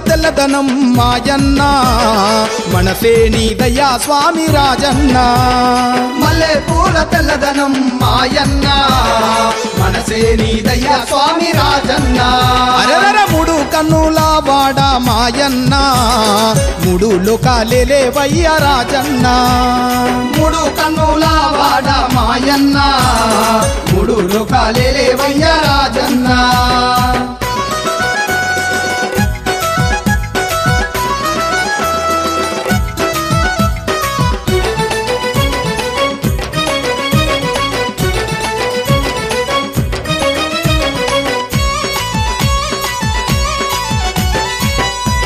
తెల్లదనం మాయన్న మనసే నీదయ్యా స్వామి రాజన్న మల్లె పూల తెల్లదనం మాయన్న మనసే నీదయ్యా స్వామి రాజన్న అరెరర మూడు కన్నుల వాడ మాయన్న మూడు లోకాలేలే వయ్య రాజన్న మూడు కన్నుల వాడ మాయన్న మూడు లోకాలేలే వయ్య రాజన్న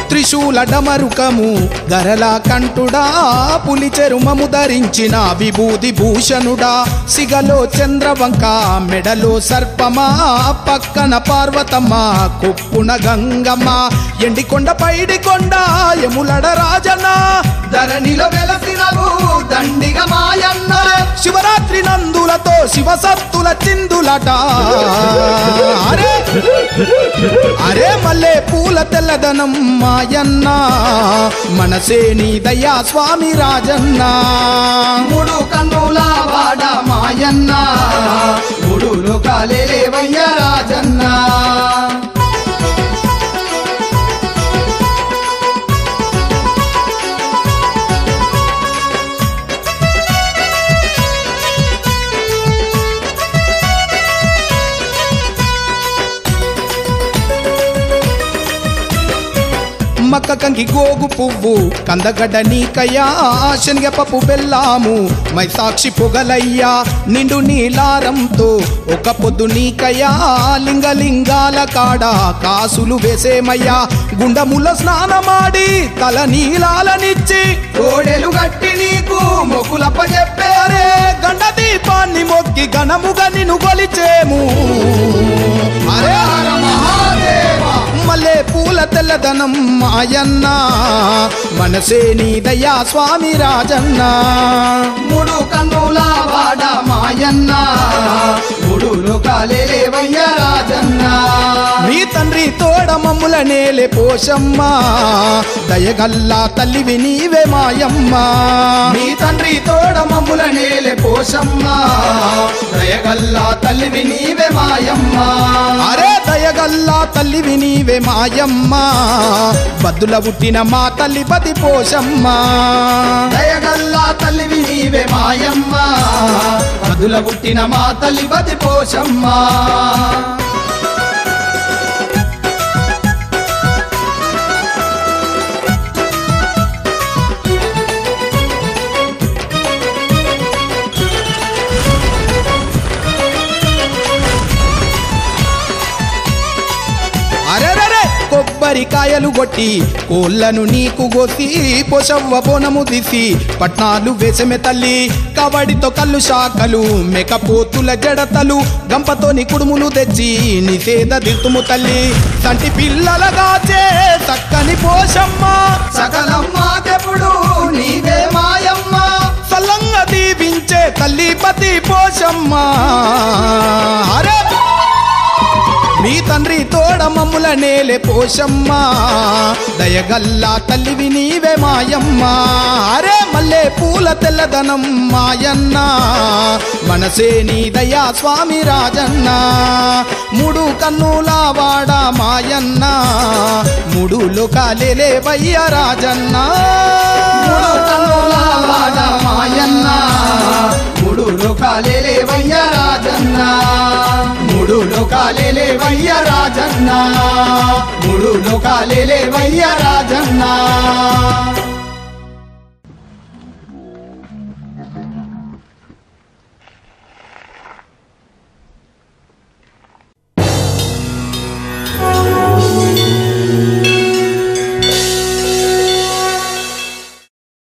త్రిశూల డమరుకము గరల కంఠుడా పులి చెరుమము ధరించిన విభూది భూషణుడా సిగలో చంద్రవంక మెడలో సర్పమా పక్కన పార్వతమ్మ కొప్పున గంగమ్మ ఎండికొండ పైడికొండ యములడ రాజన్న ధరణిలో వెలసినవు దండిగ మాయన్న శివరాత్రి నందులతో శివసత్తుల చిందులట అరే మల్లె పూల తెల్లదనం మాయన్న మనసే నీదయ్యా స్వామి రాజన్న మూడు కన్నుల వాడ మాయన్న మూడు లోకాలేలే వయ్య రాజన్న మక్క కంకి గోగు పువ్వు కందగడ్డ నీకయ్యా శనగపప్పు బెల్లాము మైసాక్షి పొగలయ్యా నిండు నీలారంతో ఒక పొద్దు నీకయ్యా లింగలింగాల కాడ కాసులు వేసేమయ్యా గుండముల స్నానమాడి తల నీలాలనిచ్చి కోడెలు గట్టి నీకు మొక్కులప్ప చెప్పారే గండ దీపాన్ని మొక్కి ఘనముగా నిన్ను కొలిచేము అరే మహాదేవా మల్లె పూల తెల్లదనం మాయన్న మనసే నీదయ్యా స్వామి రాజన్న మూడు కన్నుల వాడ మాయన్న మూడు లోకాలేలే వయ్య రాజన్న మీ తండ్రి తోడ మమ్ముల నేలే పోషమ్మ దయగల్లా తల్లివి నీవే మాయమ్మ మీ తండ్రి తోడ మమ్ముల నేలే పోషమ్మ దయగల్లా తల్లివి నీవే మాయమ్మ అరే దయగల్లా తల్లివి నీవే మాయమ్మ బద్దుల పుట్టిన మా తల్లి పతి పోషమ్మ దయగల్లా తల్లివి నీవే మాయమ్మ మధుల పుట్టిన మా తల్లి పతి పోషమ్మ అరెరరే కొబ్బరికాయలు కొట్టి కోళ్లను నీకు గోసి పొసవ్వ బోనము తీసి పట్నాలు వేసమే తల్లి కబడితో కళ్ళు శాఖలు మెకపోతుల జడతలు గంపతోని కుడుములు తెచ్చి నిషేధ దిర్తుము తల్లి సంటి పిల్లలగాచే చక్కని పోషమ్మ సకలమ్మాకెప్పుడు నీవే మాయమ్మ సల్లంగా దీవించే తల్లి పతి పోషమ్మ అరే మీ తండ్రి తోడ మమ్ముల నేలే పోషమ్మ దయగల్లా తల్లివి నీవే మాయమ్మ అరే మల్లె పూల తెల్లదనం మాయన్న మనసే నీదయ్యా స్వామి రాజన్న మూడు కన్నుల వాడ మాయన్న మూడు లోకాలేలే వయ్య రాజన్న మూడు కన్నుల వాడ మాయన్న మూడు లోకాలేలే వయ్య రాజన్న మూడు లోకాలేలే వయ్య రాజన్న మూడు లోకాలేలే వయ్య రాజన్న